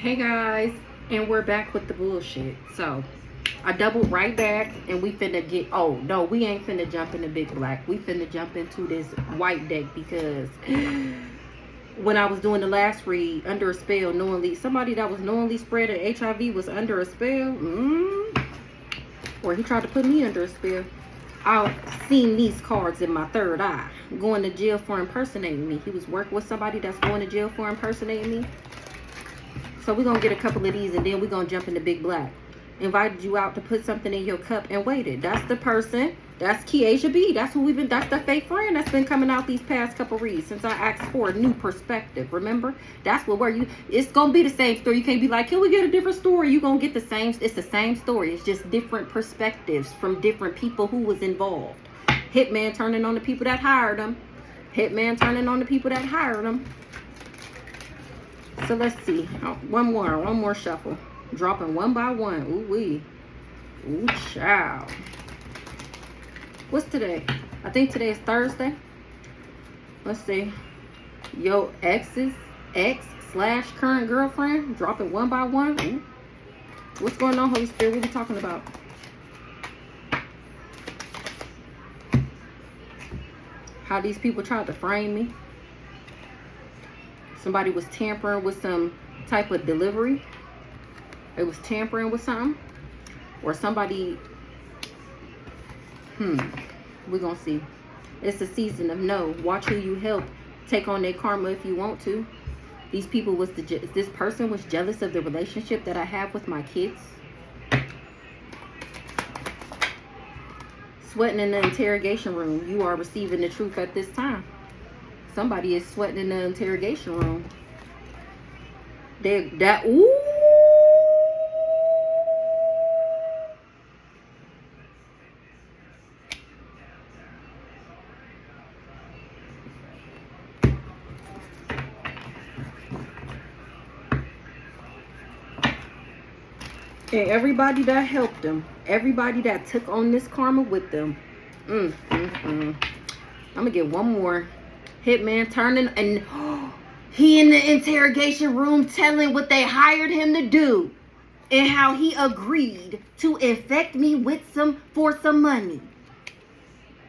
Hey guys, and we're back with the bullshit. So I doubled right back and we finna get, oh no, we ain't finna jump into Big Black. We finna jump into this white deck because when I was doing the last read, Under a Spell, knowingly, somebody that was knowingly spreading HIV was under a spell. Or he tried to put me under a spell. I've seen these cards in my third eye. Going to jail for impersonating me. He was working with somebody that's going to jail for impersonating me. So we're going to get a couple of these and then we're going to jump into Big Black. Invited you out to put something in your cup and waited. That's the person. That's Keisha B. That's who we've been, that's the fake friend that's been coming out these past couple reads since I asked for a new perspective. Remember? That's what where you, it's going to be the same story. You can't be like, can we get a different story? You're going to get the same, it's the same story. It's just different perspectives from different people who was involved. Hitman turning on the people that hired him. Hitman turning on the people that hired him. So let's see. Oh, one more shuffle. Dropping one by one. Ooh wee. Ooh child. What's today? I think today is Thursday. Let's see. Yo ex's ex/current girlfriend. Dropping one by one. Ooh. What's going on, Holy Spirit? What are we talking about? How these people tried to frame me. Somebody was tampering with some type of delivery. It was tampering with something. Or somebody, we're gonna see. It's a season of no. Watch who you help take on their karma if you want to. These people was this person was jealous of the relationship that I have with my kids. Sweating in the interrogation room. You are receiving the truth at this time. Somebody is sweating in the interrogation room. Ooh. And everybody that helped them, everybody that took on this karma with them. I'm gonna get one more. Hitman turning and he in the interrogation room telling what they hired him to do and how he agreed to infect me with for some money.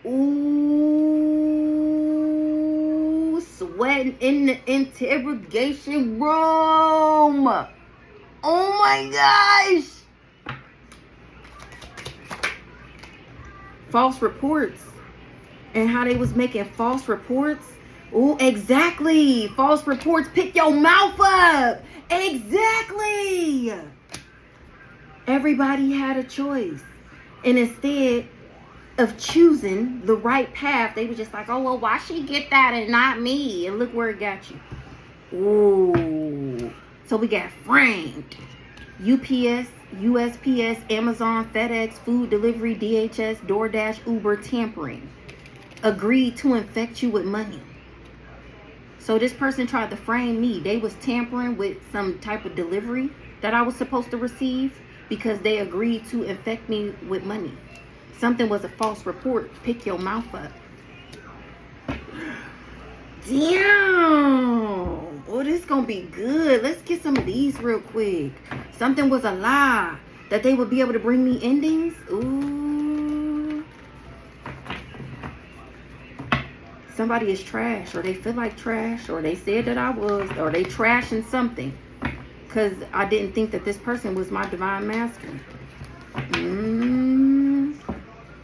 Ooh, sweating in the interrogation room. Oh my gosh. False reports and how they was making false reports. Oh, exactly. False reports. Pick your mouth up. Exactly. Everybody had a choice. And instead of choosing the right path, they were just like, oh, well, why she get that and not me? And look where it got you. Ooh. So we got framed. UPS, USPS, Amazon, FedEx, food delivery, DHS, DoorDash, Uber, tampering. Agreed to infect you with money. So this person tried to frame me. They was tampering with some type of delivery that I was supposed to receive because they agreed to infect me with money. Something was a false report. Pick your mouth up. Damn. Oh, this gonna be good. Let's get some of these real quick. Something was a lie. That they would be able to bring me endings. Ooh. Somebody is trash, or they feel like trash, or they said that I was, or they trashing something because I didn't think that this person was my divine masculine.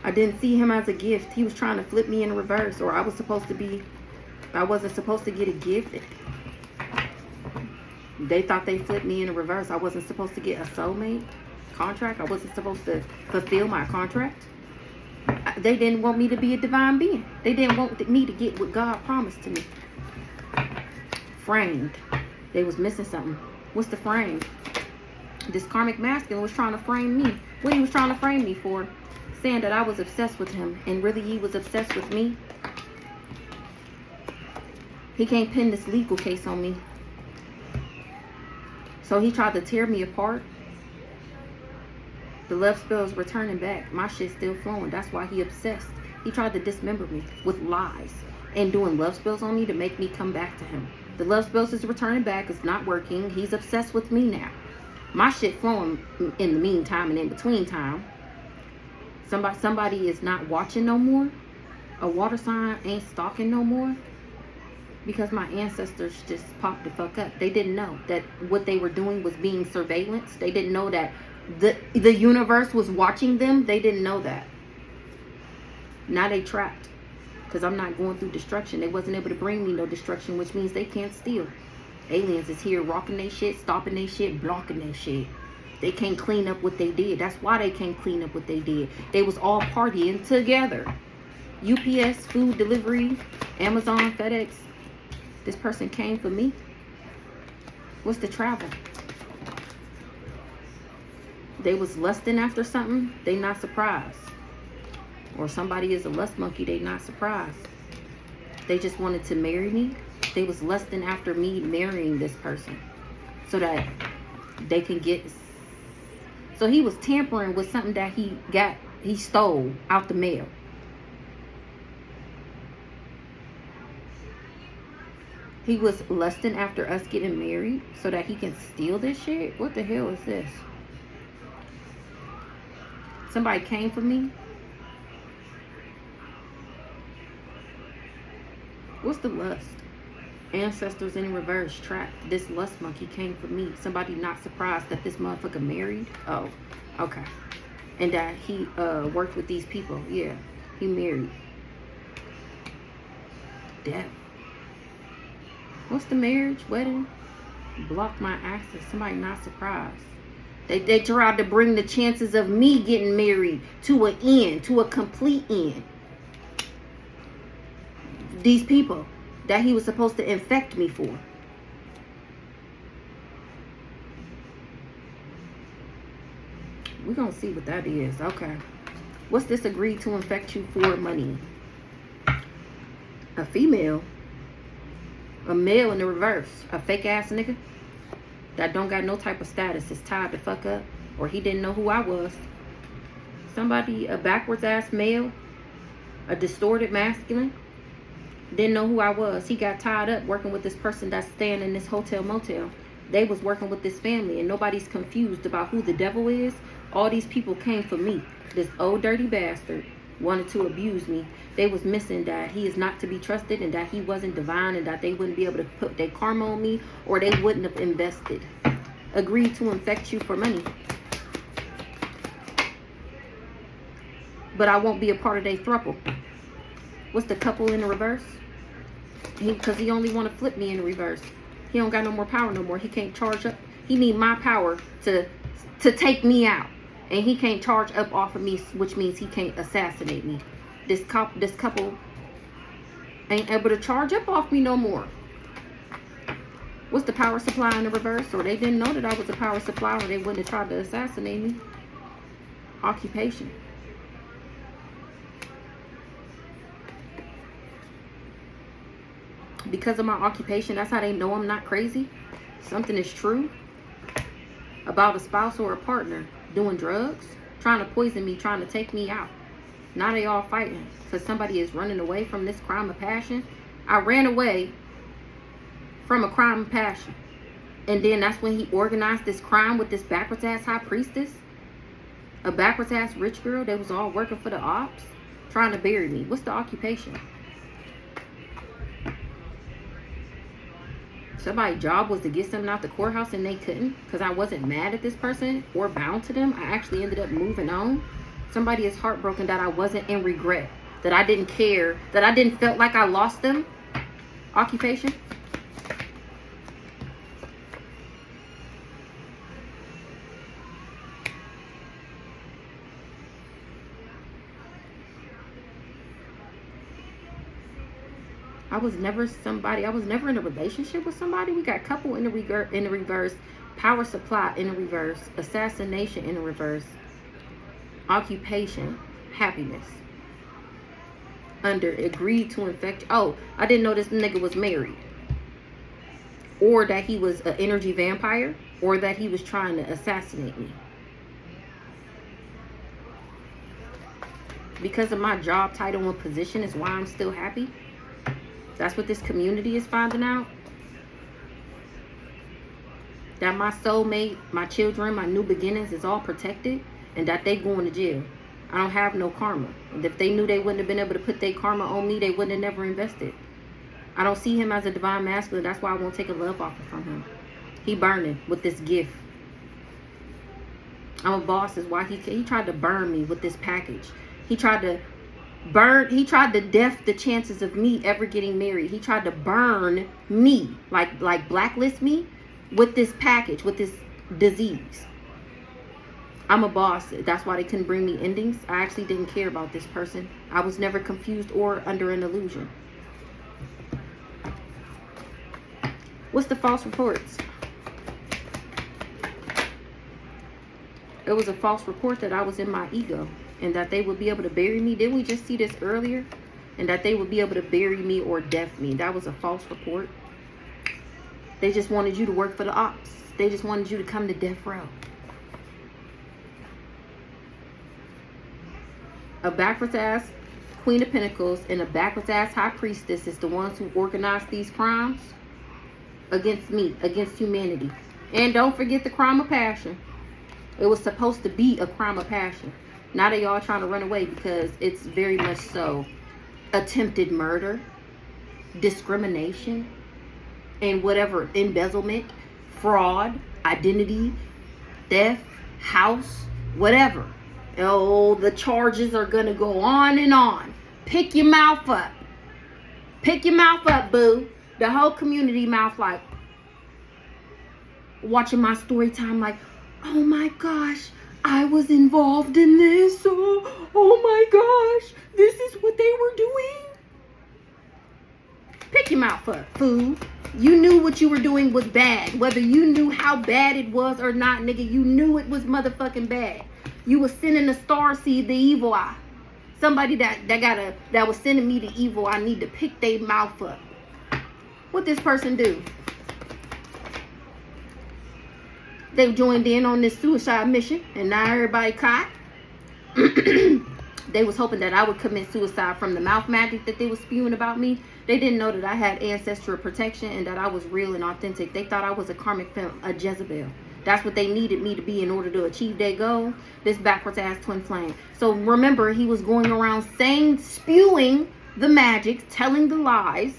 I didn't see him as a gift. He was trying to flip me in reverse, or I wasn't supposed to get a gift. They thought they flipped me in reverse. I wasn't supposed to get a soulmate contract. I wasn't supposed to fulfill my contract. They didn't want me to be a divine being. They didn't want me to get what God promised to me. Framed. They was missing something. What's the frame? This karmic masculine was trying to frame me. What he was trying to frame me for? Saying that I was obsessed with him. And really he was obsessed with me. He can't pin this legal case on me. So he tried to tear me apart. The love spell's returning back. My shit's still flowing. That's why he obsessed. He tried to dismember me with lies and doing love spells on me to make me come back to him. The love spells is returning back. It's not working. He's obsessed with me now. My shit flowing in the meantime and in between time. Somebody is not watching no more. A water sign ain't stalking no more. Because my ancestors just popped the fuck up. They didn't know that what they were doing was being surveillance. They didn't know that the universe was watching them. They didn't know that. Now they trapped. Because I'm not going through destruction. They wasn't able to bring me no destruction, which means they can't steal. Aliens is here rocking their shit, stopping their shit, blocking their shit. They can't clean up what they did. That's why they can't clean up what they did. They was all partying together. UPS, food delivery, Amazon, FedEx. This person came for me. What's the travel? They was lusting after something. They not surprised. Or somebody is a lust monkey. They not surprised. They just wanted to marry me. They was lusting after me marrying this person. So that they can get... So he was tampering with something that he stole out the mail. He was lusting after us getting married so that he can steal this shit? What the hell is this? Somebody came for me? What's the lust? Ancestors in reverse trapped. This lust monkey came for me. Somebody not surprised that this motherfucker married? Oh, okay. And that he worked with these people. Yeah, he married. Death. What's the marriage? Wedding? Block my access. Somebody not surprised. They tried to bring the chances of me getting married to an end, to a complete end. These people that he was supposed to infect me for. We're going to see what that is. Okay. What's this agreed to infect you for money? A female. A male in the reverse. A fake ass nigga that don't got no type of status is tied the fuck up. Or he didn't know who I was. Somebody, a backwards ass male. A distorted masculine. Didn't know who I was. He got tied up working with this person that's staying in this hotel motel. They was working with this family and nobody's confused about who the devil is. All these people came for me. This old dirty bastard wanted to abuse me. They was missing that he is not to be trusted and that he wasn't divine and that they wouldn't be able to put their karma on me or they wouldn't have invested. Agreed to infect you for money. But I won't be a part of their throuple. What's the couple in the reverse? Because he only want to flip me in the reverse. He don't got no more power no more. He can't charge up. He need my power to take me out. And he can't charge up off of me, which means he can't assassinate me. This couple ain't able to charge up off me no more. What's the power supply in the reverse? Or they didn't know that I was a power supply or they wouldn't have tried to assassinate me. Occupation. Because of my occupation, that's how they know I'm not crazy. Something is true about a spouse or a partner doing drugs, trying to poison me, trying to take me out. Now they all fighting because somebody is running away from this crime of passion. I ran away from a crime of passion. And then that's when he organized this crime with this backwards ass high priestess. A backwards ass rich girl. They was all working for the ops, trying to bury me. What's the occupation? Somebody's job was to get something out the courthouse and they couldn't because I wasn't mad at this person or bound to them. I actually ended up moving on. Somebody is heartbroken that I wasn't in regret, that I didn't care, that I didn't felt like I lost them. Occupation. I was never in a relationship with somebody. We got couple in the reverse, power supply in the reverse, assassination in the reverse, occupation, happiness. Under agreed to infect. Oh, I didn't know this nigga was married. Or that he was an energy vampire, or that he was trying to assassinate me. Because of my job title and position is why I'm still happy. That's what this community is finding out. that my soulmate, my children, my new beginnings is all protected, and that they going to jail. I don't have no karma. And if they knew they wouldn't have been able to put their karma on me, they wouldn't have never invested. I don't see him as a divine masculine. That's why I won't take a love offer from him. He burning with this gift. I'm a boss is why he tried to burn me with this package. He tried to death the chances of me ever getting married. He tried to burn me, like blacklist me with this package, with this disease. I'm a boss. That's why they couldn't bring me endings. I actually didn't care about this person. I was never confused or under an illusion. What's the false reports? It was a false report that I was in my ego and that they would be able to bury me. Didn't we just see this earlier? And that they would be able to bury me or death me. That was a false report. They just wanted you to work for the ops. They just wanted you to come to death row. A backwards ass Queen of Pentacles and a backwards ass High Priestess is the ones who organized these crimes against me, against humanity. And don't forget the crime of passion. It was supposed to be a crime of passion. Now they all trying to run away because it's very much so attempted murder, discrimination, and whatever, embezzlement, fraud, identity, theft, house, whatever. Oh, the charges are going to go on and on. Pick your mouth up. Pick your mouth up, boo. The whole community mouth like, watching my story time like, oh my gosh, I was involved in this. Oh my gosh, this is what they were doing. Pick your mouth up, fool. You knew what you were doing was bad. Whether you knew how bad it was or not, nigga, you knew it was motherfucking bad. You was sending the star seed, the evil eye. Somebody that was sending me the evil, I need to pick their mouth up. What this person do? They joined in on this suicide mission, and now everybody caught. They was hoping that I would commit suicide from the mouth magic that they was spewing about me. They didn't know that I had ancestral protection and that I was real and authentic. They thought I was a karmic film, a Jezebel. That's what they needed me to be in order to achieve their goal. This backwards ass twin flame. So remember, he was going around spewing the magic, telling the lies,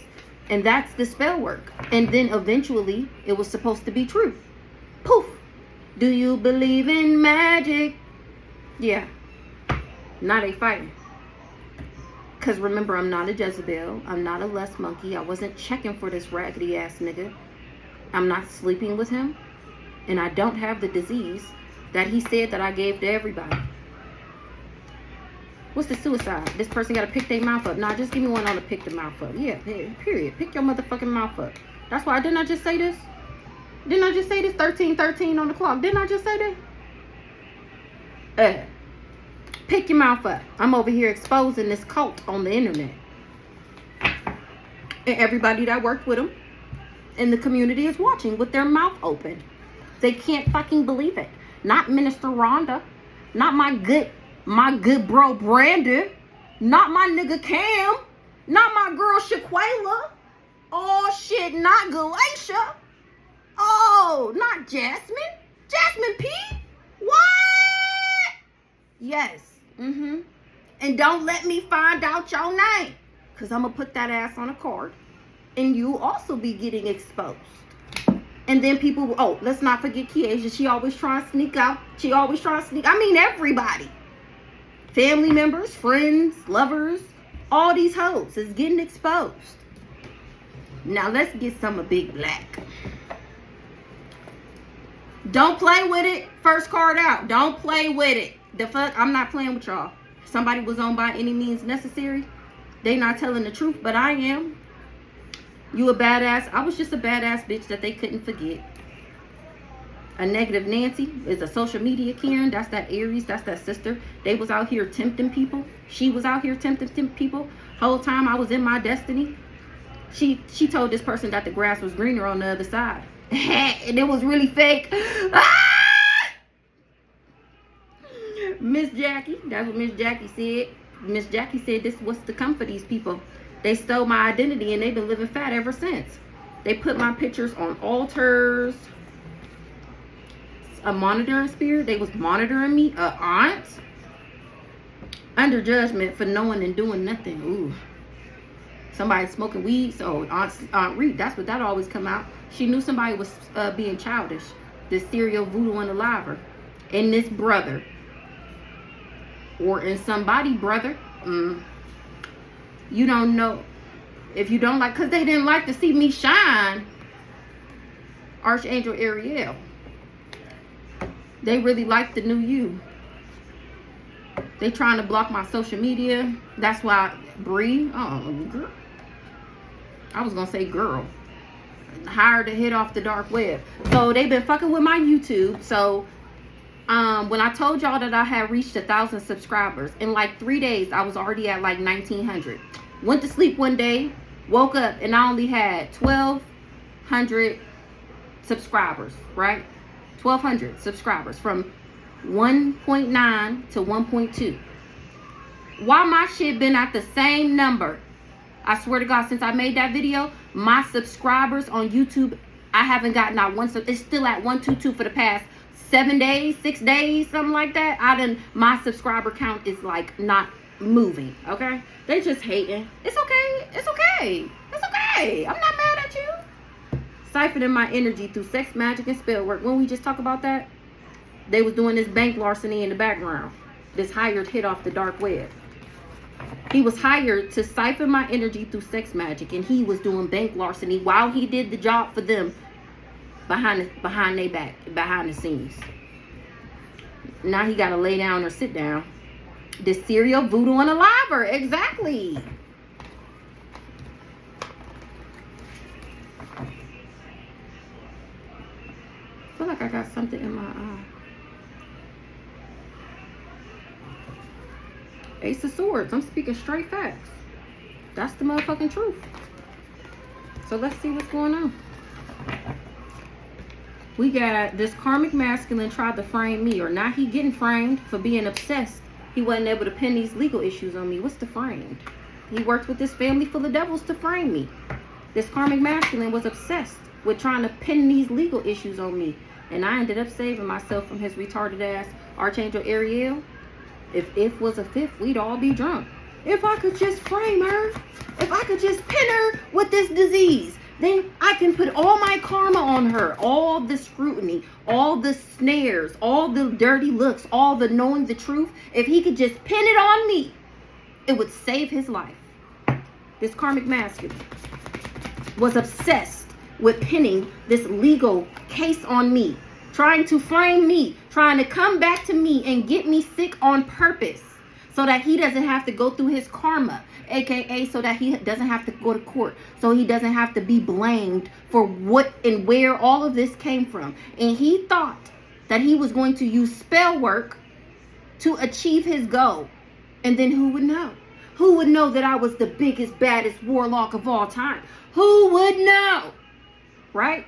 and that's the spell work. And then eventually, it was supposed to be true. Poof. Do you believe in magic? Yeah. Now they fighting. Because remember, I'm not a Jezebel. I'm not a lust monkey. I wasn't checking for this raggedy ass nigga. I'm not sleeping with him. And I don't have the disease that he said that I gave to everybody. What's the suicide? This person got to pick their mouth up. Nah, just give me one on to pick the mouth up. Yeah, period. Pick your motherfucking mouth up. That's why, didn't I just say this? Didn't I just say this? 13:13 on the clock. Didn't I just say that? Pick your mouth up. I'm over here exposing this cult on the internet. And everybody that worked with him in the community is watching with their mouth open. They can't fucking believe it. Not Minister Rhonda. Not my good bro Brandon. Not my nigga Cam. Not my girl Shaquela. Oh shit, not Galatia. Oh, not Jasmine. Jasmine P. What? Yes. And don't let me find out your name. Because I'm going to put that ass on a card. And you'll also be getting exposed. And then people, oh, let's not forget Kiesha. She always trying to sneak out. I mean, everybody. Family members, friends, lovers, all these hoes is getting exposed. Now, let's get some of Big Black. Don't play with it. First card out. Don't play with it. The fuck? I'm not playing with y'all. Somebody was on by any means necessary. They not telling the truth, but I am. You a badass. I was just a badass bitch that they couldn't forget. A negative Nancy is a social media Karen. That's that Aries. That's that sister. They was out here tempting people. She was out here tempting people. Whole time I was in my destiny. She told this person that the grass was greener on the other side. And it was really fake. Ah! Miss Jackie. That's what Miss Jackie said. Miss Jackie said this was to come for these people. They stole my identity and they've been living fat ever since. They put my pictures on altars. a monitoring spirit. They was monitoring me. A aunt under judgment for knowing and doing nothing. Ooh. Somebody smoking weed. So Aunt Reed, that's what that always come out. She knew somebody was being childish. This serial voodoo unaliver. And this brother. Or in somebody brother. You don't know. If you don't like, because they didn't like to see me shine. Archangel Ariel. They really like the new you. They trying to block my social media. That's why Bree, girl. I was gonna say girl. Hired to hit off the dark web. So they've been fucking with my YouTube. So when I told y'all that I had reached 1,000 subscribers, in like 3 days I was already at like 1,900. Went to sleep one day, woke up, and I only had 1,200 subscribers, right? 1,200 subscribers from 1.9 to 1.2. Why my shit been at the same number? I swear to God, since I made that video, my subscribers on YouTube, I haven't gotten not one. It's still at 122 for the past 7 days, 6 days, something like that. My subscriber count is like not moving. Okay, they just hating. It's okay. It's okay. It's okay. I'm not mad at you. Siphoning my energy through sex, magic, and spell work. When we just talk about that, they was doing this bank larceny in the background. This hired hit off the dark web. He was hired to siphon my energy through sex magic, and he was doing bank larceny while he did the job for them behind their back, behind the scenes. Now he got to lay down or sit down. This serial voodoo unaliver, exactly. I feel like I got something in my eye. Ace of Swords. I'm speaking straight facts. That's the motherfucking truth. So let's see what's going on. We got this karmic masculine tried to frame me, or now he getting framed for being obsessed. He wasn't able to pin these legal issues on me. What's the framed? He worked with this family full of devils to frame me. This karmic masculine was obsessed with trying to pin these legal issues on me. And I ended up saving myself from his retarded ass Archangel Ariel. If was a fifth, we'd all be drunk. If I could just frame her, if I could just pin her with this disease, then I can put all my karma on her, all the scrutiny, all the snares, all the dirty looks, all the knowing the truth. If he could just pin it on me, it would save his life. This karmic masculine was obsessed with pinning this legal case on me, trying to frame me, trying to come back to me and get me sick on purpose so that he doesn't have to go through his karma, aka so that he doesn't have to go to court, so he doesn't have to be blamed for what and where all of this came from. And he thought that he was going to use spell work to achieve his goal. And then who would know? Who would know that I was the biggest, baddest warlock of all time? Who would know? Right?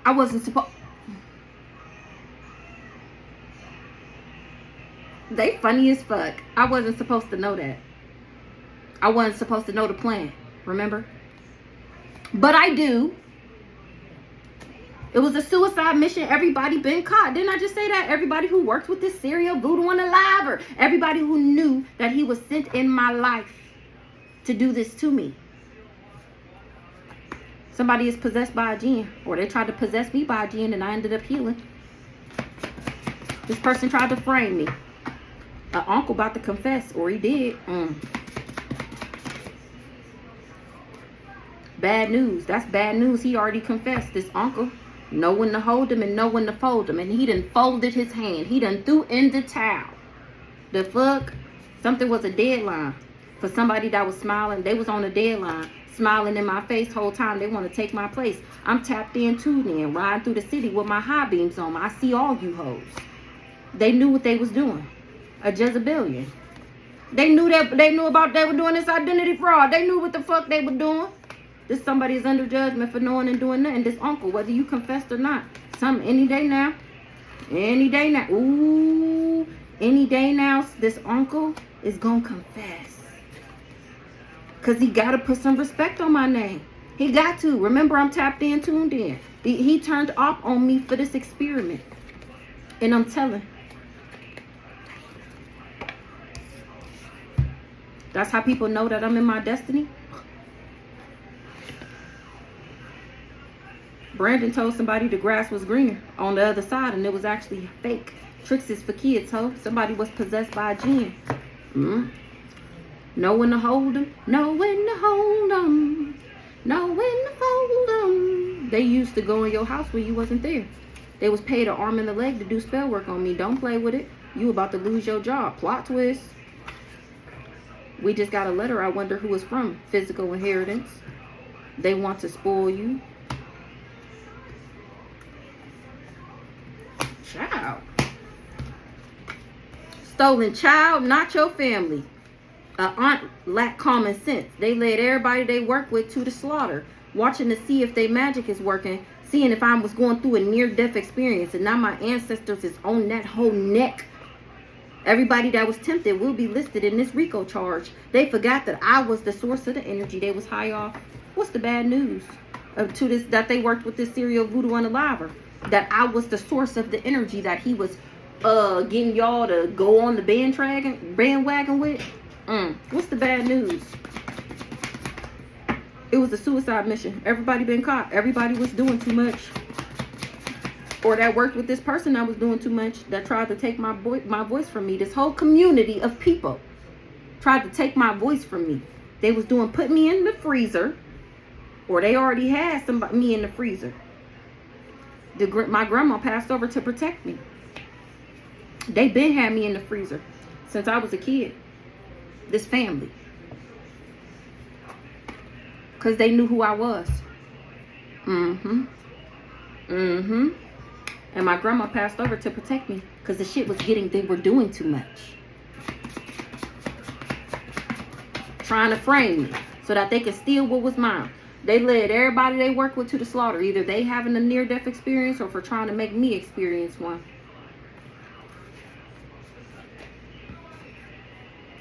I wasn't supposed. They funny as fuck. I wasn't supposed to know that. I wasn't supposed to know the plan. Remember? But I do. It was a suicide mission. Everybody been caught. Didn't I just say that? Everybody who worked with this serial voodoo unaliver. Everybody who knew that he was sent in my life to do this to me. Somebody is possessed by a jinn, or they tried to possess me by a jinn, and I ended up healing. This person tried to frame me. An uncle about to confess, or he did. Bad news. That's bad news. He already confessed. This uncle, know when to hold him and know when to fold him, and he done folded his hand. He done threw in the towel. The fuck? Something was a deadline for somebody that was smiling. They was on a deadline, smiling in my face whole time. They want to take my place. I'm tapped in too then, riding through the city with my high beams on. I see all you hoes. They knew what they was doing. A Jezebelian. They knew about they were doing this identity fraud. They knew what the fuck they were doing. This somebody is under judgment for knowing and doing nothing. This uncle, whether you confessed or not. Any day now. Any day now. Ooh. Any day now, this uncle is gonna confess. Because he got to put some respect on my name. He got to. Remember, I'm tapped in, tuned in. He turned off on me for this experiment. And I'm telling. That's how people know that I'm in my destiny. Brandon told somebody the grass was greener on the other side, and it was actually fake. Tricks is for kids, ho. Somebody was possessed by a jinn. Know when to hold them. Know when to hold them. Know when to fold them. They used to go in your house when you wasn't there. They was paid an arm and a leg to do spell work on me. Don't play with it. You about to lose your job. Plot twist. We just got a letter. I wonder who it's from. Physical inheritance. They want to spoil you. Child. Stolen child, not your family. Aunt lack common sense. They led everybody they work with to the slaughter, watching to see if their magic is working, seeing if I was going through a near-death experience, and now my ancestors is on that whole neck. Everybody that was tempted will be listed in this RICO charge. They forgot that I was the source of the energy they was high off. What's the bad news? To this, that they worked with this serial voodoo unaliver. That I was the source of the energy that he was getting y'all to go on the bandwagon with. What's the bad news? It was a suicide mission. Everybody been caught. Everybody was doing too much. Or that worked with this person that was doing too much, that tried to take my voice from me. This whole community of people tried to take my voice from me. They was put me in the freezer, or they already had me in the freezer. My grandma passed over to protect me. They been had me in the freezer since I was a kid. This family. Because they knew who I was. And my grandma passed over to protect me because the shit was they were doing too much. Trying to frame me so that they could steal what was mine. They led everybody they work with to the slaughter. Either they having a near-death experience or for trying to make me experience one.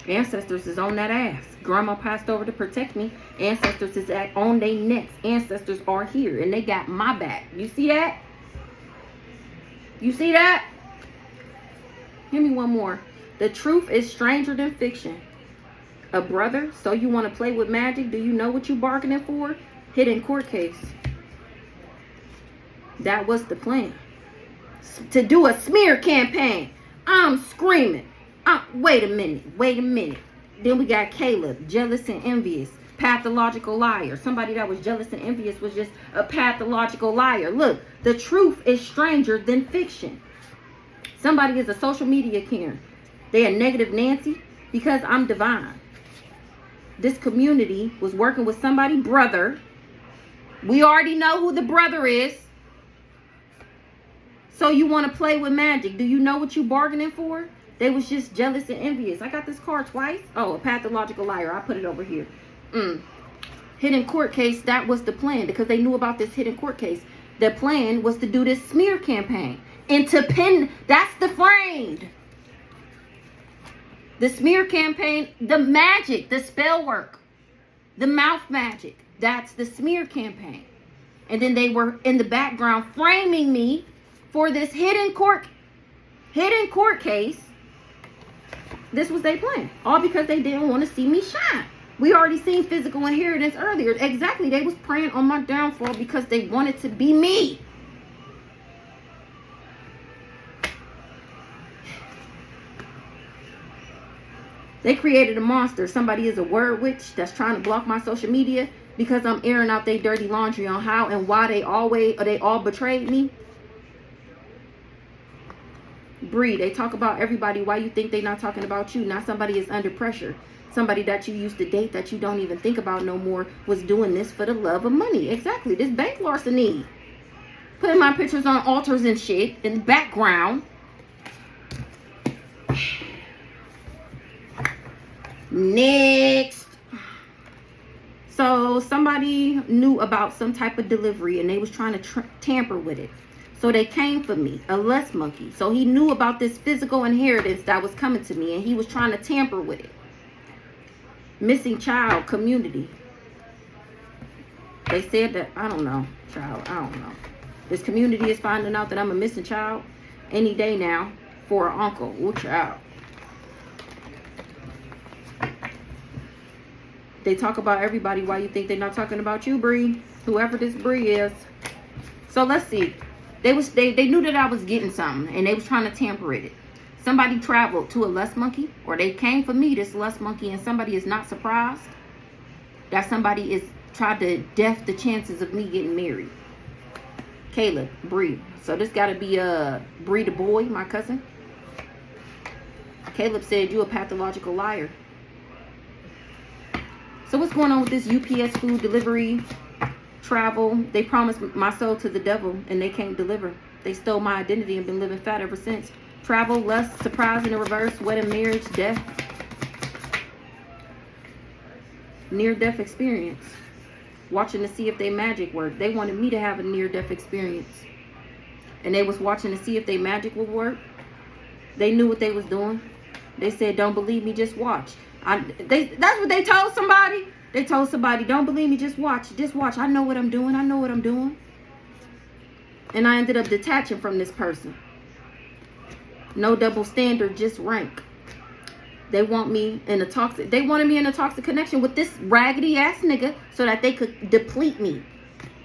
Ancestors is on that ass. Grandma passed over to protect me. Ancestors is on their necks. Ancestors are here and they got my back. You see that? You see that? Give me one more. The truth is stranger than fiction. A brother, so you want to play with magic? Do you know what you bargaining for? Hidden court case. That was the plan. To do a smear campaign. I'm screaming. Wait a minute. Then we got Caleb, jealous and envious. Pathological liar. Somebody that was jealous and envious was just a pathological liar. Look, the truth is stranger than fiction. Somebody is a social media Karen. They are negative Nancy because I'm divine. This community was working with somebody brother. We already know who the brother is. So you want to play with magic. Do you know what you bargaining for? They was just jealous and envious. I got this card twice. Oh, a pathological liar. I put it over here. Hidden court case. That was the plan because they knew about this hidden court case. The plan was to do this smear campaign and to pin. That's the frame. The smear campaign, the magic, the spell work, the mouth magic. That's the smear campaign. And then they were in the background framing me for this hidden court case. This was their plan. All because they didn't want to see me shine. We already seen physical inheritance earlier. Exactly. They was praying on my downfall because they wanted to be me. They created a monster. Somebody is a word witch that's trying to block my social media because I'm airing out their dirty laundry on how and why they all betrayed me. Bree, they talk about everybody. Why you think they not talking about you? Now somebody is under pressure. Somebody that you used to date that you don't even think about no more was doing this for the love of money. Exactly. This bank larceny. Putting my pictures on altars and shit in the background. Next. So somebody knew about some type of delivery and they was trying to tamper with it. So they came for me, a less monkey. So he knew about this physical inheritance that was coming to me and he was trying to tamper with it. Missing child community. They said that, I don't know, child, I don't know. This community is finding out that I'm a missing child any day now for an uncle. Ooh, child. They talk about everybody. Why you think they're not talking about you, Bree? Whoever this Bree is. So let's see. They knew that I was getting something, and they was trying to tamper it. Somebody traveled to a lust monkey, or they came for me, this lust monkey, and somebody is not surprised that somebody is tried to death the chances of me getting married. Caleb, Bree. So this got to be Bree the boy, my cousin. Caleb said you a pathological liar. So what's going on with this UPS food delivery, travel? They promised my soul to the devil and they can't deliver. They stole my identity and been living fat ever since. Travel, lust, surprise in the reverse, wedding, marriage, death. Near-death experience. Watching to see if they magic worked. They wanted me to have a near-death experience. And they was watching to see if they magic would work. They knew what they was doing. They said, don't believe me, just watch. That's what they told somebody. They told somebody, don't believe me, just watch. Just watch. I know what I'm doing. I know what I'm doing. And I ended up detaching from this person. No double standard, just rank. They want me in a toxic. They wanted me in a toxic connection with this raggedy ass nigga so that they could deplete me.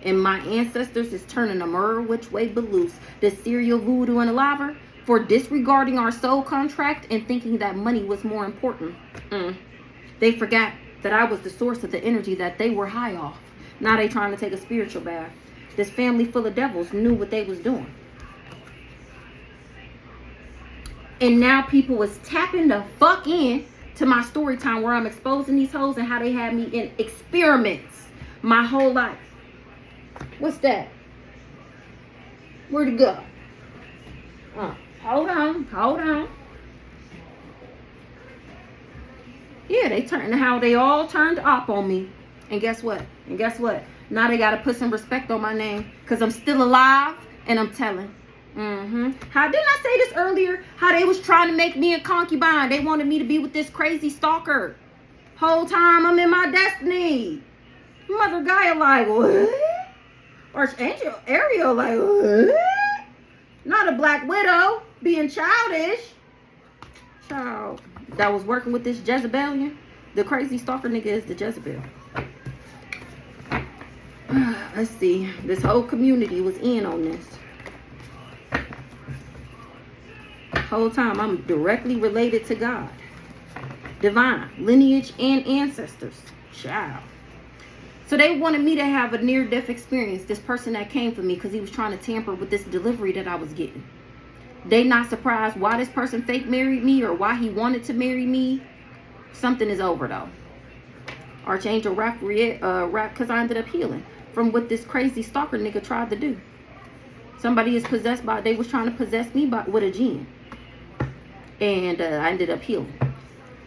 And my ancestors is turning them which way but loose. This serial voodoo and a laver for disregarding our soul contract and thinking that money was more important. They forgot that I was the source of the energy that they were high off. Now they trying to take a spiritual bath. This family full of devils knew what they was doing. And now people was tapping the fuck in to my story time where I'm exposing these hoes and how they had me in experiments my whole life. What's that? Where'd it go? Hold on. Yeah, they all turned up on me. And guess what? Now they gotta put some respect on my name because I'm still alive and I'm telling. How didn't I say this earlier? How they was trying to make me a concubine. They wanted me to be with this crazy stalker. Whole time I'm in my destiny. Mother Gaia like, what? Archangel Ariel like, what? Not a Black Widow being childish. Child that was working with this Jezebelian. The crazy stalker nigga is the Jezebel. Let's see. This whole community was in on this. Whole time I'm directly related to God, divine lineage and ancestors. Child. So they wanted me to have a near-death experience. This person that came for me because he was trying to tamper with this delivery that I was getting. They not surprised why this person fake married me or why he wanted to marry me. Something is over though. Archangel Raphael, because I ended up healing from what this crazy stalker nigga tried to do. Somebody is possessed by. They was trying to possess me with a gene. And I ended up healing.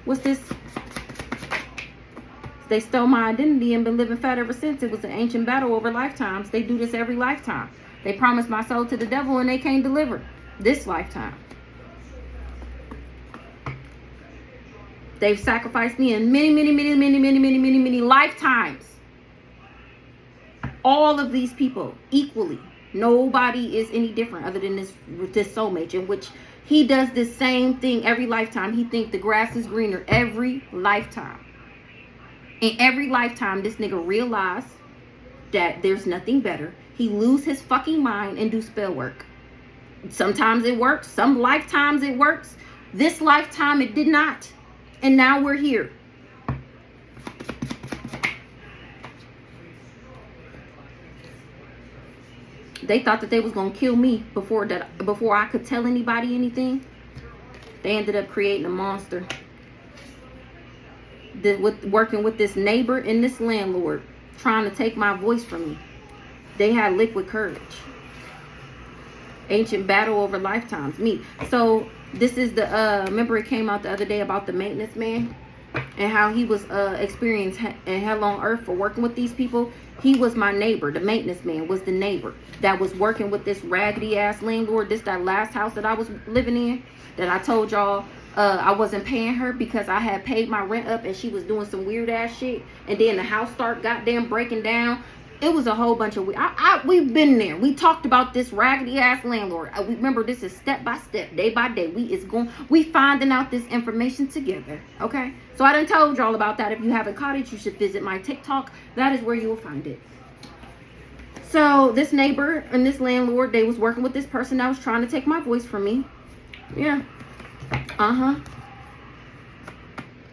What's this? They stole my identity and been living fat ever since. It was an ancient battle over lifetimes. They do this every lifetime. They promised my soul to the devil and they can't deliver this lifetime. They've sacrificed me in many lifetimes. All of these people equally. Nobody is any different other than this soulmate in which he does the same thing every lifetime. He thinks the grass is greener every lifetime. In every lifetime, this nigga realized that there's nothing better. He lose his fucking mind and do spell work. Sometimes it works. Some lifetimes it works. This lifetime it did not. And now we're here. They thought that they was gonna kill me before I could tell anybody anything. They ended up creating a monster. Working with this neighbor and this landlord, trying to take my voice from me. They had liquid courage. Ancient battle over lifetimes. Me. So this is the remember it came out the other day about the maintenance man and how he was experienced in hell on earth for working with these people. He was my neighbor. The maintenance man was the neighbor that was working with this raggedy ass landlord. That last house that I was living in, that I told y'all I wasn't paying her because I had paid my rent up and she was doing some weird ass shit. And then the house started goddamn breaking down. It was a whole bunch of we've been there. We talked about this raggedy ass landlord. We remember this is step by step, day by day. We finding out this information together. Okay, so I done told y'all about that. If you haven't caught it, you should visit my TikTok. That is where you will find it. So this neighbor and this landlord, they was working with this person that was trying to take my voice from me. Yeah. And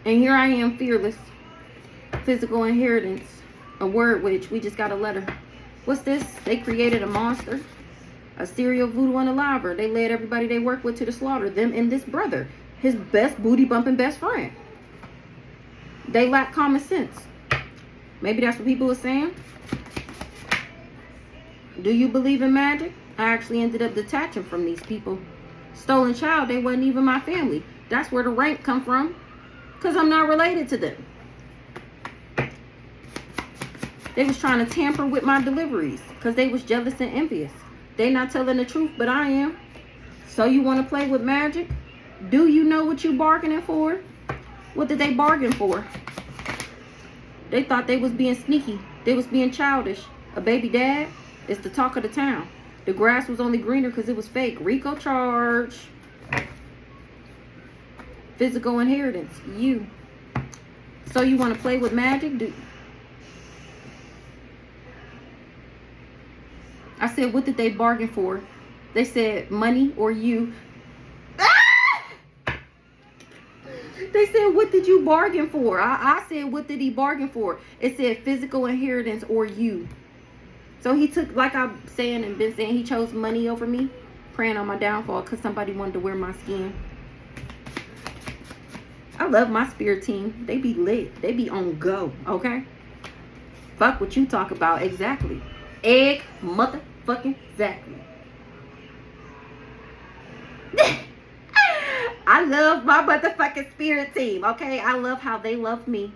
here I am, fearless. Physical inheritance. A word witch. We just got a letter. What's this? They created a monster. A serial voodoo and a liver. They led everybody they work with to the slaughter. Them and this brother. His best booty bumping best friend. They lack common sense. Maybe that's what people are saying. Do you believe in magic? I actually ended up detaching from these people. Stolen child, they wasn't even my family. That's where the rank come from. Because I'm not related to them. They was trying to tamper with my deliveries. Because they was jealous and envious. They not telling the truth, but I am. So you want to play with magic? Do you know what you bargaining for? What did they bargain for? They thought they was being sneaky. They was being childish. A baby dad is the talk of the town. The grass was only greener because it was fake. Rico charge. Physical inheritance. You. So you want to play with magic? I said, what did they bargain for? They said money or you. They said, what did you bargain for? I said, what did he bargain for? It said physical inheritance or you. So he took, like I'm saying and been saying, he chose money over me, praying on my downfall because somebody wanted to wear my skin. I love my spirit team. They be lit. They be on go, okay? Fuck what you talk about. Exactly. Egg motherfucking exactly. I love my motherfucking spirit team, okay? I love how they love me.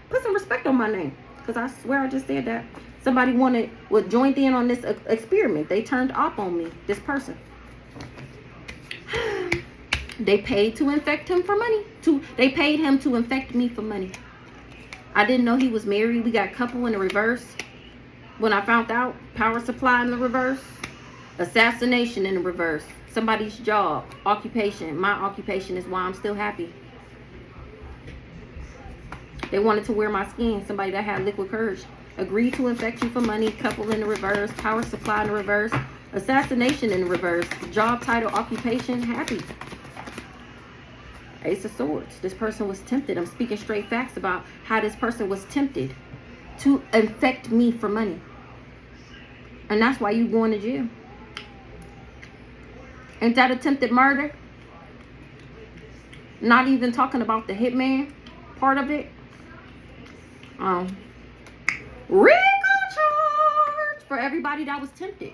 Put some respect on my name, because I swear I just said that. Somebody joined in on this experiment. They turned up on me, this person. They paid to infect him for money. They paid him to infect me for money. I didn't know he was married. We got couple in the reverse. When I found out, power supply in the reverse. Assassination in the reverse. Somebody's job, occupation. My occupation is why I'm still happy. They wanted to wear my skin. Somebody that had liquid courage. Agreed to infect you for money. Couple in the reverse. Power supply in the reverse. Assassination in the reverse. Job title, occupation, happy. Ace of Swords. This person was tempted. I'm speaking straight facts about how this person was tempted to infect me for money. And that's why you going to jail. Ain't that attempted murder? Not even talking about the hitman part of it. Rico charge for everybody that was tempted.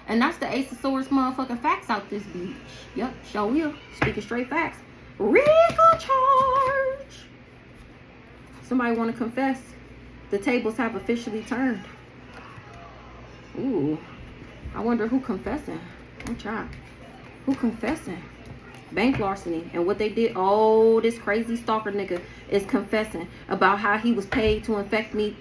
And that's the Ace of Swords motherfucking facts out this bitch. Yep, sure will. Speaking straight facts. Rico charge. Somebody want to confess? The tables have officially turned. Ooh. I wonder who confessing. I'm trying. Who confessing? Bank larceny. And what they did, oh, this crazy stalker nigga is confessing about how he was paid to infect me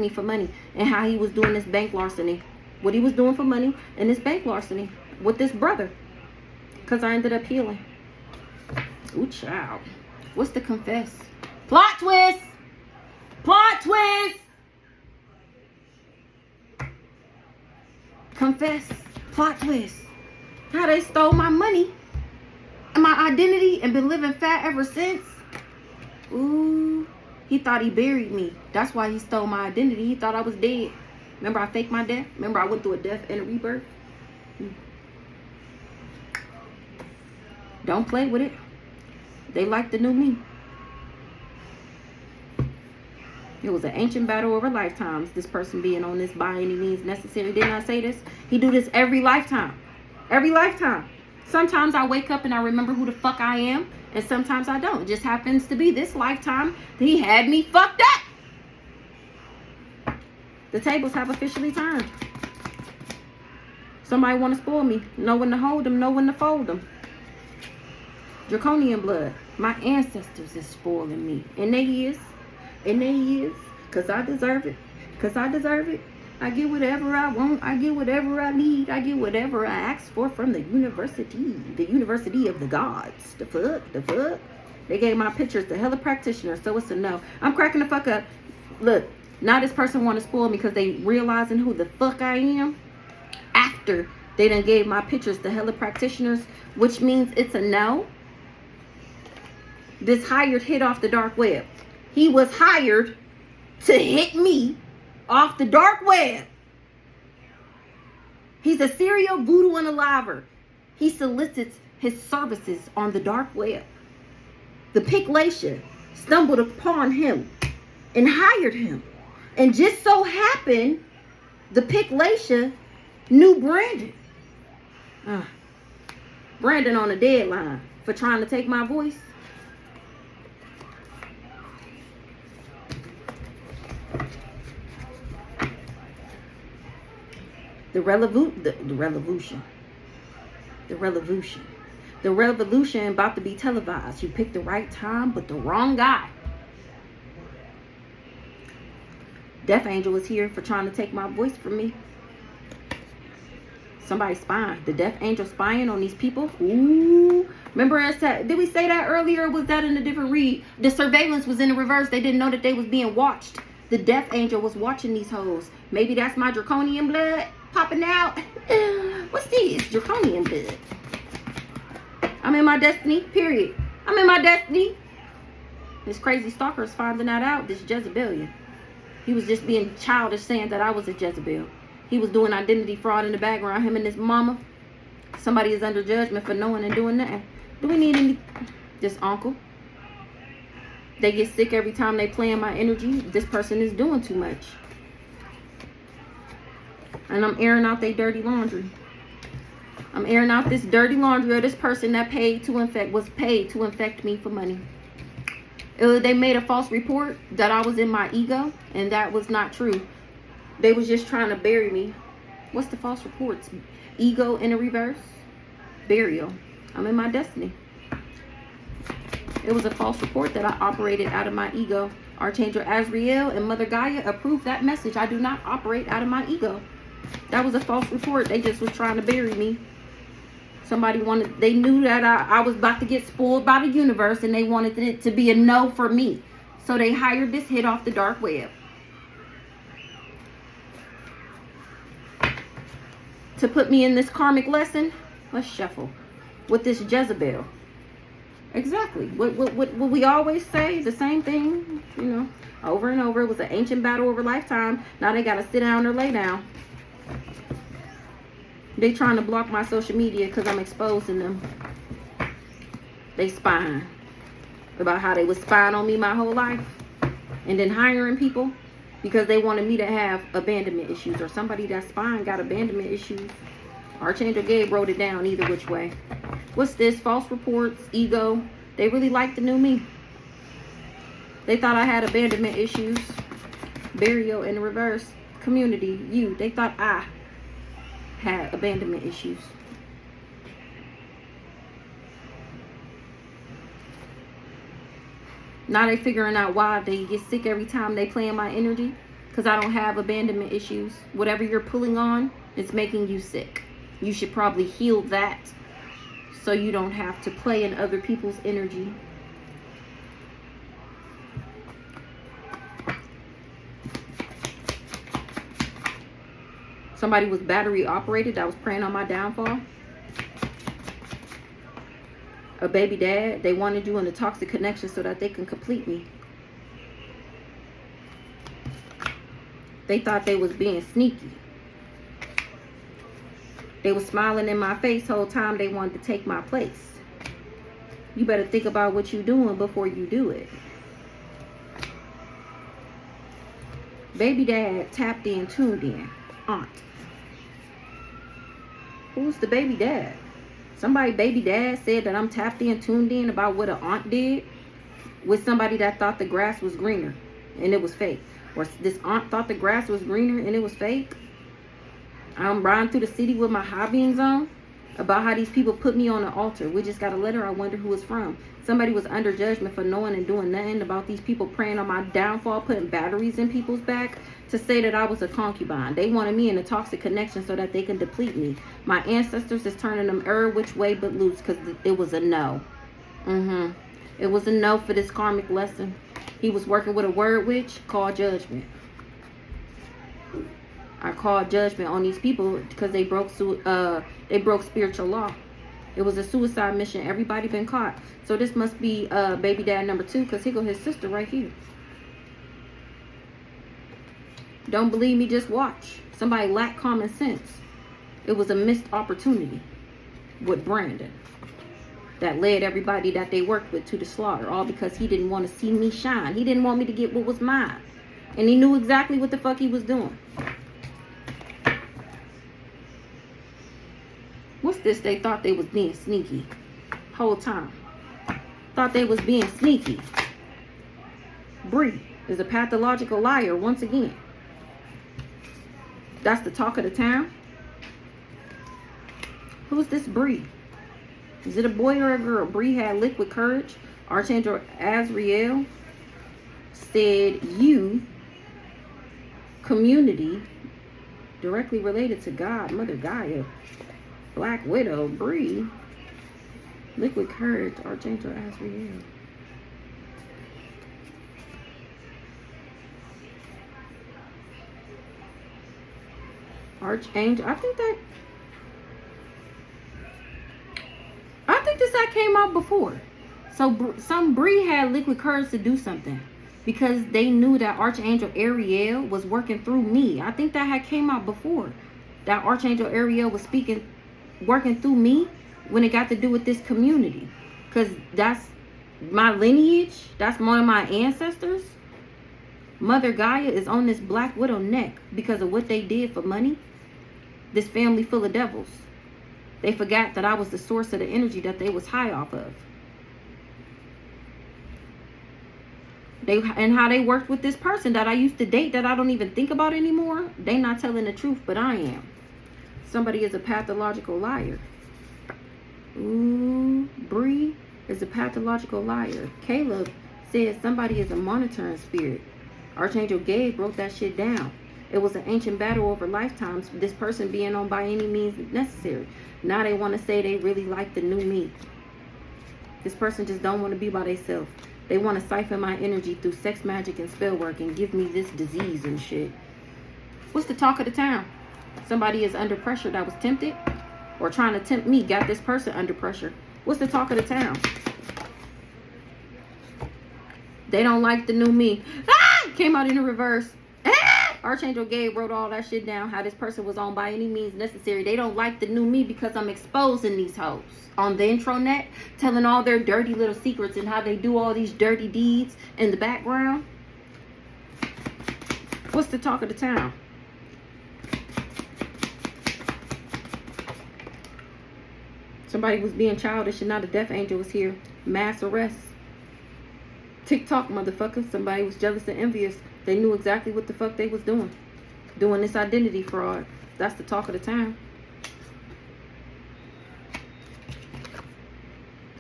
for money, and how he was doing this bank larceny. What he was doing for money and this bank larceny with this brother. Because I ended up healing. Ooh, child. What's the confess? Plot twist! Plot twist! Confess. Plot twist. How they stole my money and my identity and been living fat ever since. Ooh. He thought he buried me. That's why he stole my identity. He thought I was dead. Remember I faked my death? Remember I went through a death and a rebirth? Don't play with it. They like the new me. It was an ancient battle over lifetimes. This person being on this by any means necessary. Didn't I say this? He do this every lifetime. Every lifetime. Sometimes I wake up and I remember who the fuck I am. And sometimes I don't. It just happens to be this lifetime that he had me fucked up. The tables have officially turned. Somebody want to spoil me. Know when to hold them. Know when to fold them. Draconian blood. My ancestors is spoiling me. And they is. And they is. Because I deserve it. Because I deserve it. I get whatever I want. I get whatever I need. I get whatever I ask for from the university. The university of the gods. The fuck? They gave my pictures to hella practitioners, so it's a no. I'm cracking the fuck up. Look, now this person want to spoil me because they realizing who the fuck I am after they done gave my pictures to hella practitioners, which means it's a no. This hired hit off the dark web. He was hired to hit me off the dark web. He's a serial voodoo unaliver. He solicits his services on the dark web. The Picklatia stumbled upon him and hired him. And just so happened, the Picklatia knew Brandon. Brandon on a deadline for trying to take my voice. The revolution about to be televised. You picked the right time, but the wrong guy. Death Angel is here for trying to take my voice from me. Somebody spying. The Death Angel spying on these people. Ooh. Remember, did we say that earlier? Or was that in a different read? The surveillance was in the reverse. They didn't know that they was being watched. The Death Angel was watching these hoes. Maybe that's my draconian blood popping out. What's this? Draconian blood. I'm in my destiny, period. I'm in my destiny. This crazy stalker is finding that out. This Jezebelian. He was just being childish saying that I was a Jezebel. He was doing identity fraud in the background. Him and his mama. Somebody is under judgment for knowing and doing that. Do we need any? This uncle. They get sick every time they play in my energy. This person is doing too much. And I'm airing out their dirty laundry. I'm airing out this dirty laundry of this person that was paid to infect me for money. They made a false report that I was in my ego, and that was not true. They was just trying to bury me. What's the false reports? Ego in a reverse? Burial. I'm in my destiny. It was a false report that I operated out of my ego. Archangel Azrael and Mother Gaia approved that message. I do not operate out of my ego. That was a false report. They just was trying to bury me. They knew that I was about to get spoiled by the universe, and they wanted it to be a no for me. So they hired this hit off the dark web. To put me in this karmic lesson, let's shuffle. With this Jezebel. Exactly. What we always say, the same thing, over and over. It was an ancient battle over lifetime. Now they got to sit down or lay down. They trying to block my social media because I'm exposing them. They spying about how they was spying on me my whole life. And then hiring people because they wanted me to have abandonment issues. Or somebody that's spying got abandonment issues. Archangel Gabe wrote it down either which way. What's this? False reports, ego. They really liked the new me. They thought I had abandonment issues. Burial in the reverse. Community, you. They thought I had abandonment issues. Now they figuring out why they get sick every time they play in my energy. Because I don't have abandonment issues. Whatever you're pulling on, it's making you sick. You should probably heal that so you don't have to play in other people's energy. Somebody was battery operated that was preying on my downfall. A baby dad. They wanted you in a toxic connection so that they can complete me. They thought they was being sneaky. They was smiling in my face the whole time they wanted to take my place. You better think about what you're doing before you do it. Baby dad tapped in, tuned in. Aunt. Who's the baby dad? Somebody baby dad said that I'm tapped in, tuned in about what an aunt did with somebody that thought the grass was greener and it was fake. Or this aunt thought the grass was greener and it was fake. I'm riding through the city with my high beams on about how these people put me on an altar. We just got a letter. I wonder who it's from. Somebody was under judgment for knowing and doing nothing about these people preying on my downfall, putting batteries in people's back. to say that I was a concubine. They wanted me in a toxic connection so that they can deplete me. My ancestors is turning them which way but loose because it was a no. It was a no for this karmic lesson. He was working with a word witch called judgment. I called judgment on these people because they broke spiritual law. It was a suicide mission. Everybody been caught. So this must be baby dad number 2 because he got his sister right here. Don't believe me, just watch. Somebody lacked common sense. It was a missed opportunity with Brandon that led everybody that they worked with to the slaughter, all because he didn't want to see me shine. He didn't want me to get what was mine. And he knew exactly what the fuck he was doing. What's this? They thought they was being sneaky whole time. Thought they was being sneaky. Bree is a pathological liar once again. That's the talk of the town. Who's this Bree? Is it a boy or a girl? Bree had liquid courage. Archangel Azrael said you, community, directly related to God, Mother Gaia, Black Widow, Bree, liquid courage, Archangel Azrael. Archangel, I think this I came out before. So some Bree had liquid courage to do something because they knew that Archangel Ariel was working through me. I think that had came out before. That Archangel Ariel was working through me when it got to do with this community. Because that's my lineage. That's one of my ancestors. Mother Gaia is on this Black Widow neck because of what they did for money. This family full of devils. They forgot that I was the source of the energy that they was high off of. And how they worked with this person that I used to date that I don't even think about anymore. They not telling the truth, but I am. Somebody is a pathological liar. Ooh, Bree is a pathological liar. Caleb said somebody is a monitoring spirit. Archangel Gabe wrote that shit down. It was an ancient battle over lifetimes, this person being on by any means necessary. Now they want to say they really like the new me. This person just don't want to be by themselves. They want to siphon my energy through sex magic and spell work and give me this disease and shit. What's the talk of the town? Somebody is under pressure that was tempted or trying to tempt me, got this person under pressure. What's the talk of the town? They don't like the new me. Ah! Came out in the reverse. Ah! Archangel Gabe wrote all that shit down, how this person was on by any means necessary. They don't like the new me because I'm exposing these hoes on the intranet, telling all their dirty little secrets and how they do all these dirty deeds in the background. What's the talk of the town? Somebody was being childish and now the death angel was here. Mass arrest. TikTok, motherfucker. Somebody was jealous and envious. They knew exactly what the fuck they was doing. Doing this identity fraud. That's the talk of the town.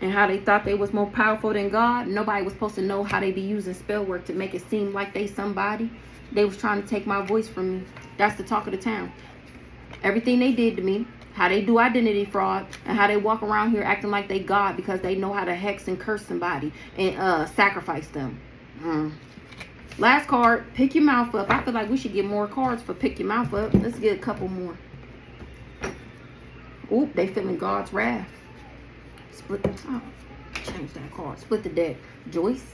And how they thought they was more powerful than God. Nobody was supposed to know how they be using spell work to make it seem like they somebody. They was trying to take my voice from me. That's the talk of the town. Everything they did to me, how they do identity fraud, and how they walk around here acting like they God because they know how to hex and curse somebody and sacrifice them. Last card, pick your mouth up. I feel like we should get more cards for pick your mouth up. Let's get a couple more. Oop, they feeling God's wrath. Split. Oh, change that card. Split the deck. Joyce.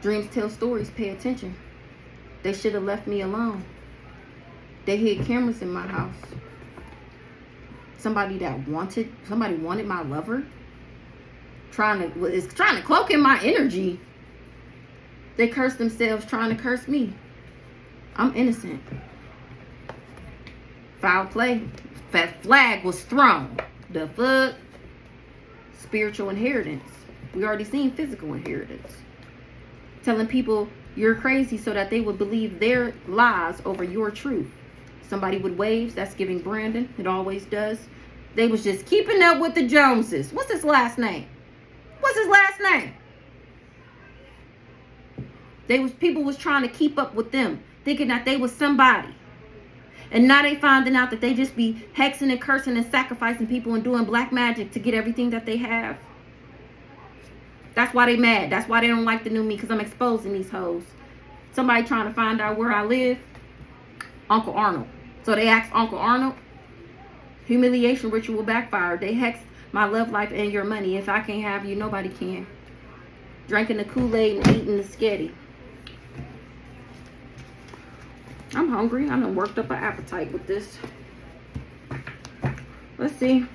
Dreams tell stories. Pay attention. They should have left me alone. They hid cameras in my house. Somebody wanted my lover. Trying to cloak in my energy. They cursed themselves trying to curse me. I'm innocent. Foul play. That flag was thrown. The fuck? Spiritual inheritance. We already seen physical inheritance. Telling people you're crazy so that they would believe their lies over your truth. Somebody with waves, that's giving Brandon. It always does. They was just keeping up with the Joneses. What's his last name? What's his last name? People was trying to keep up with them, thinking that they was somebody. And now they finding out that they just be hexing and cursing and sacrificing people and doing black magic to get everything that they have. That's why they mad. That's why they don't like the new me, because I'm exposing these hoes. Somebody trying to find out where I live, Uncle Arnold. So they asked Uncle Arnold, humiliation ritual backfired. They hexed my love life and your money. If I can't have you, nobody can. Drinking the Kool-Aid and eating the sketty. I'm hungry. I done worked up an appetite with this. Let's see.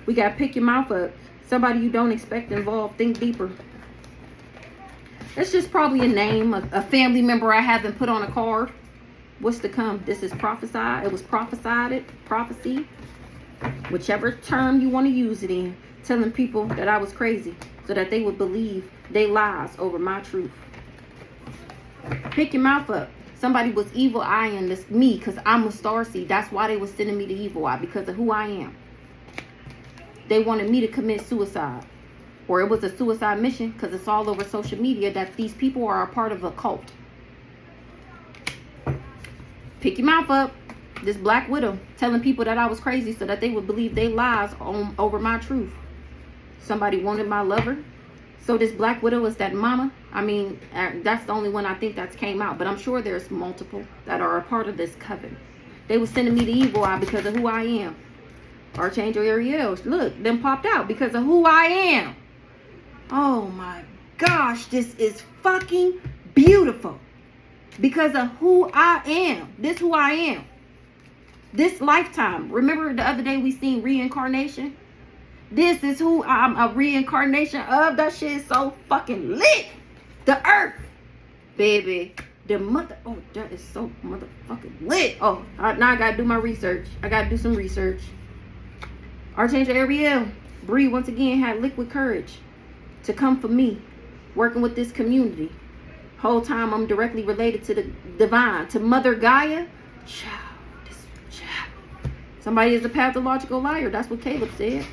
We got pick your mouth up. Somebody you don't expect involved. Think deeper. It's just probably a name, a family member I haven't put on a card. What's to come? This is prophesied. It was prophesied. Prophecy. Whichever term you want to use it in. Telling people that I was crazy so that they would believe they lies over my truth. Pick your mouth up. Somebody was evil eyeing this me because I'm a starseed. That's why they was sending me the evil eye, because of who I am. They wanted me to commit suicide, or it was a suicide mission, because it's all over social media that these people are a part of a cult. Pick your mouth up. This Black Widow telling people that I was crazy so that they would believe they lies over my truth. Somebody wanted my lover. So this Black Widow is that mama. I mean, that's the only one I think that's came out. But I'm sure there's multiple that are a part of this coven. They were sending me the evil eye because of who I am. Archangel Ariel, look, them popped out because of who I am. Oh my gosh, this is fucking beautiful. Because of who I am. This who I am. This lifetime. Remember the other day we seen reincarnation? This is who I'm a reincarnation of. That shit is so fucking lit. The earth. Baby. The mother. Oh, that is so motherfucking lit. Oh, now I gotta do my research. I gotta do some research. Archangel Ariel. Bree once again had liquid courage to come for me. Working with this community. Whole time I'm directly related to the divine. To Mother Gaia. Somebody is a pathological liar. That's what Caleb said.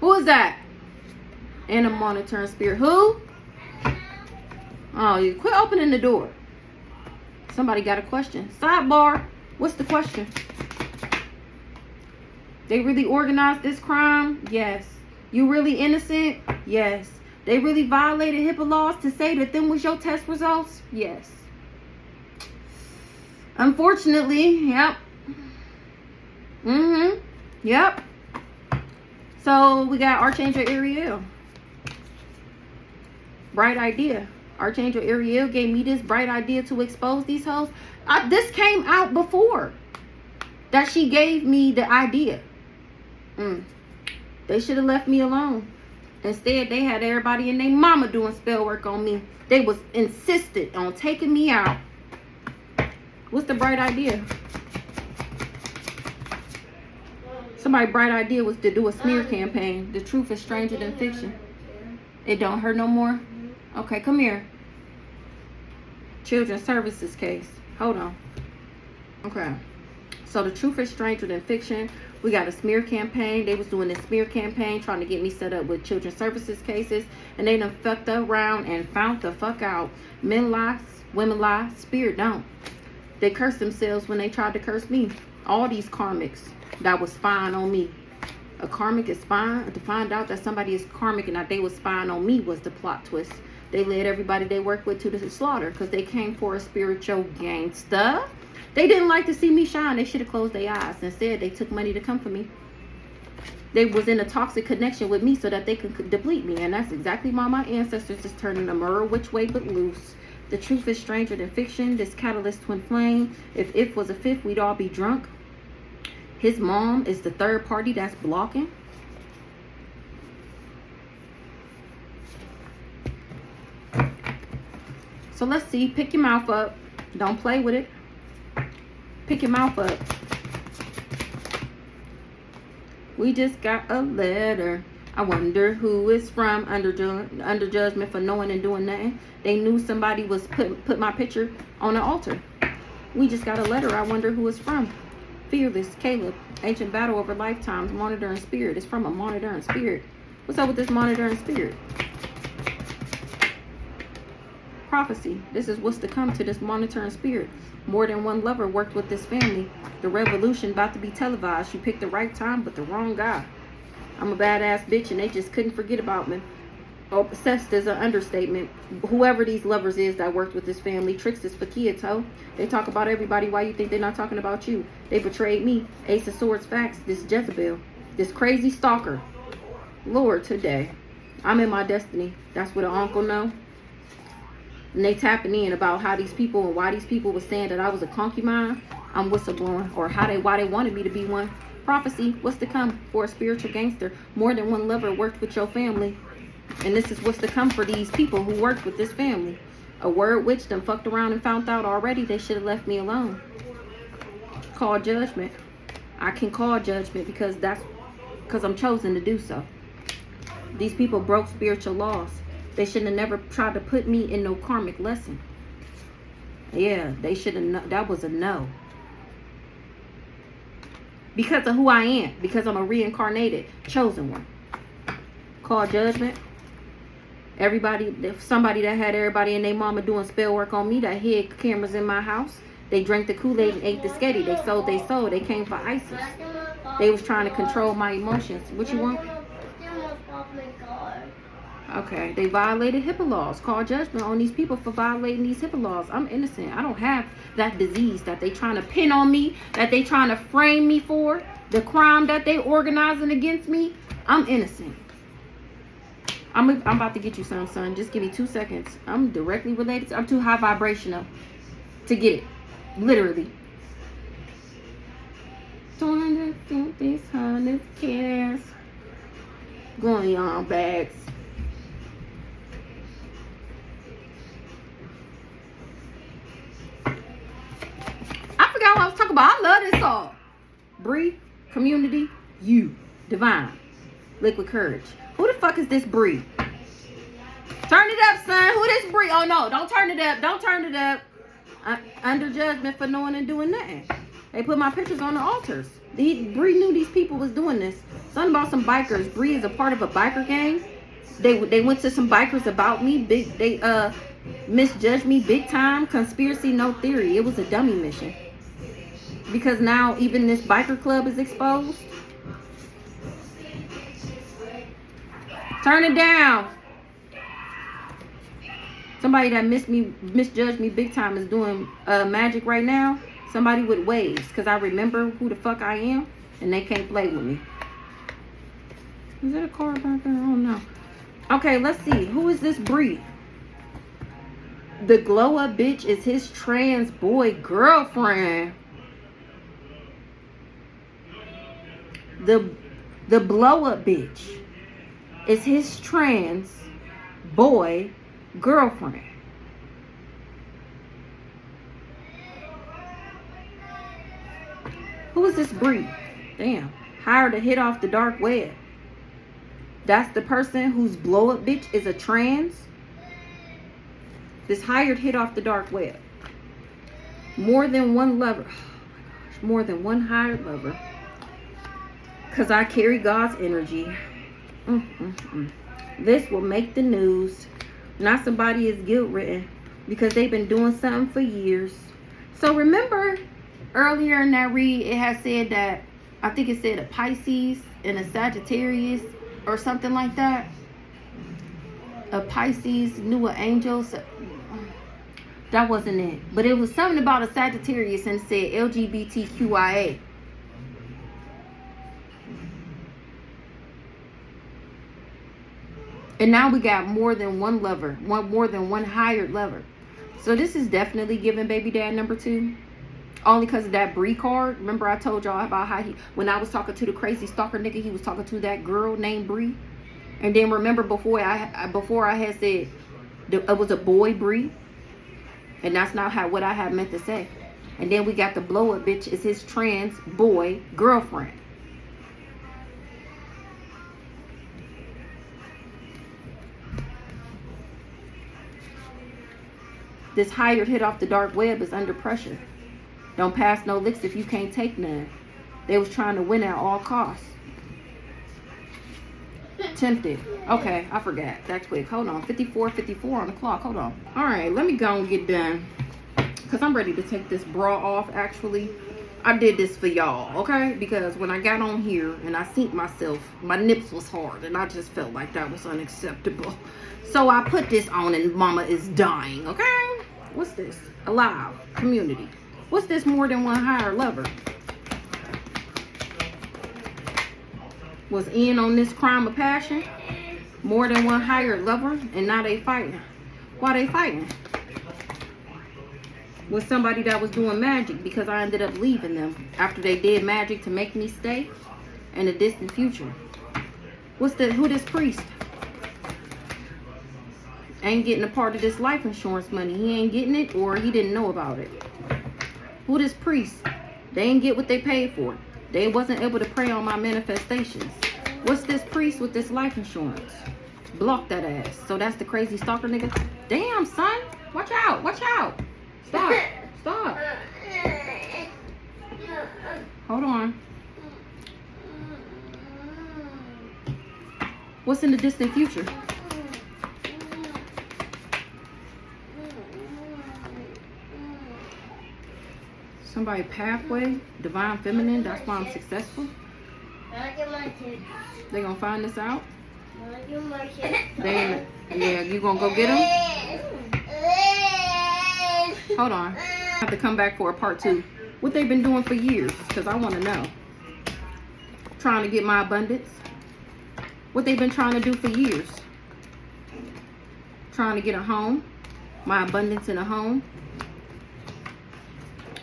Who is that? And a monitoring spirit. Who? Oh, you quit opening the door. Somebody got a question. Sidebar. What's the question? They really organized this crime? Yes. You really innocent? Yes. They really violated HIPAA laws to say that them was your test results? Yes. Unfortunately, yep. Yep. So we got Archangel Ariel. Bright idea. Archangel Ariel gave me this bright idea to expose these hoes. This came out before that she gave me the idea. They should have left me alone. Instead, they had everybody and their mama doing spell work on me. They was insistent on taking me out. What's the bright idea? Somebody's bright idea was to do a smear campaign. The truth is stranger than fiction. It don't hurt no more? Okay, come here. Children's Services case. Hold on. Okay. So the truth is stranger than fiction. We got a smear campaign. They was doing this smear campaign trying to get me set up with Children's Services cases. And they done fucked around and found the fuck out. Men lie, women lie, spirit don't. They cursed themselves when they tried to curse me. All these karmics that was spying on me. A karmic is spying. To find out that somebody is karmic and that they was spying on me was the plot twist. They led everybody they worked with to the slaughter because they came for a spiritual gangsta. They didn't like to see me shine. They should have closed their eyes. Instead, they took money to come for me. They was in a toxic connection with me so that they could deplete me. And that's exactly why my ancestors is turning the mirror which way but loose. The truth is stranger than fiction. This catalyst twin flame. If was a fifth, we'd all be drunk. His mom is the third party that's blocking. So let's see. Pick your mouth up. Don't play with it. Pick your mouth up. We just got a letter. I wonder who it's from. Under judgment for knowing and doing nothing. They knew somebody was put my picture on the altar. We just got a letter. I wonder who it's from. Fearless, Caleb. Ancient battle over lifetimes. Monitoring spirit. It's from a monitoring spirit. What's up with this monitoring spirit? Prophecy. This is what's to come to this monitoring spirit. More than one lover worked with this family. The revolution about to be televised. You picked the right time, but the wrong guy. I'm a badass bitch, and they just couldn't forget about me. Obsessed is an understatement. Whoever these lovers is that worked with this family, tricks this Fakia toe. They talk about everybody. Why you think they're not talking about you? They betrayed me. Ace of Swords facts. This Jezebel. This crazy stalker. Lord, today. I'm in my destiny. That's what an uncle know. And they tapping in about how these people and why these people were saying that I was a concubine. I'm whistleblowing. Or why they wanted me to be one. Prophecy. What's to come for a spiritual gangster? More than one lover worked with your family. And this is what's to come for these people who worked with this family. A word witch done fucked around and found out already. They should have left me alone. Call judgment. I can call judgment because I'm chosen to do so. These people broke spiritual laws. They should have never tried to put me in no karmic lesson. Yeah, they should have. That was a no. Because of who I am. Because I'm a reincarnated, chosen one. Call judgment. Everybody, somebody that had everybody and their mama doing spell work on me, that hid cameras in my house. They drank the Kool-Aid and ate the sketty. They sold their soul. They came for ISIS. They was trying to control my emotions. What you want? Okay, they violated HIPAA laws. Call judgment on these people for violating these HIPAA laws. I'm innocent. I don't have that disease that they trying to pin on me, that they trying to frame me for, the crime that they organizing against me. I'm innocent. I'm about to get you some, son. Just give me 2 seconds. I'm directly related. I'm too high vibrational to get it. Literally. 200 cares. Going on bags. I forgot what I was talking about. I love this song. Bree, community, you, divine, liquid courage. Who the fuck is this Bree? Turn it up, son. Who this Bree? Oh no, don't turn it up. Don't turn it up. Under judgment for knowing and doing nothing. They put my pictures on the altars. Bree knew these people was doing this. Something about some bikers. Bree is a part of a biker gang. They went to some bikers about me. They misjudged me big time. Conspiracy, no theory. It was a dummy mission. Because now even this biker club is exposed. Turn it down. Somebody that misjudged me big time is doing magic right now. Somebody with waves. Because I remember who the fuck I am. And they can't play with me. Is there a car back there? I don't know. Okay, let's see. Who is this Bree? The glow up bitch is his trans boy girlfriend. The blow up bitch is his trans boy girlfriend. Who is this Bree? Damn. Hired to hit off the dark web. That's the person whose blow up bitch is a trans. This hired hit off the dark web. More than one lover. Oh my gosh. More than one hired lover. Because I carry God's energy. This will make the news. Not somebody is guilt-ridden. Because they've been doing something for years. So remember earlier in that read, it had said that, I think it said a Pisces and a Sagittarius or something like that. A Pisces knew an angel. That wasn't it. But it was something about a Sagittarius and it said LGBTQIA. And now we got more than one lover. More than one hired lover. So this is definitely giving baby dad number 2. Only because of that Bree card. Remember I told y'all about how when I was talking to the crazy stalker nigga, he was talking to that girl named Bree. And then remember before I had said it was a boy Bree. And that's not what I had meant to say. And then we got the blow up bitch is his trans boy girlfriend. This hired hit off the dark web is under pressure. Don't pass no licks if you can't take none. They was trying to win at all costs. Tempted. Okay, I forgot. That quick. Hold on. 54 on the clock. Hold on. All right, let me go and get done. Because I'm ready to take this bra off, actually. I did this for y'all, okay? Because when I got on here and I seen myself, my nips was hard. And I just felt like that was unacceptable. So I put this on and mama is dying, okay? What's this? Alive. Community. What's this? More than one higher lover. Was in on this crime of passion. More than one hired lover. And now they fighting. Why they fighting? With somebody that was doing magic, because I ended up leaving them after they did magic to make me stay in the distant future. Who this priest? Ain't getting a part of this life insurance money. He ain't getting it, or he didn't know about it. Who this priest? They ain't get what they paid for. They wasn't able to pray on my manifestations. What's this priest with this life insurance? Block that ass. So that's the crazy stalker nigga. Damn, son. Watch out. Watch out. Stop. Stop. Hold on. What's in the distant future? Somebody pathway, divine feminine, that's why I'm successful. They gonna find this out? Yeah, you gonna go get them? Hold on. I have to come back for a part 2. What they've been doing for years, because I want to know. Trying to get my abundance. What they've been trying to do for years. Trying to get a home. My abundance in a home.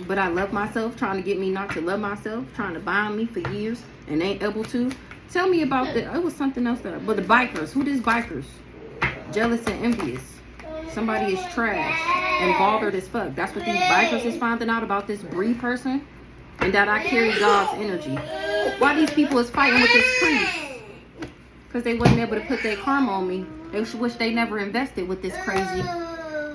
But I love myself. Trying to get me not to love myself. Trying to bind me for years and ain't able to. Tell me about the, it was something else that, but the bikers. Who these bikers? Jealous and envious. Somebody is trash and bothered as fuck. That's what these bikers is finding out about this Bree person. And that I carry God's energy. Why these people is fighting with this priest? Because they wasn't able to put their karma on me. They wish they never invested with this crazy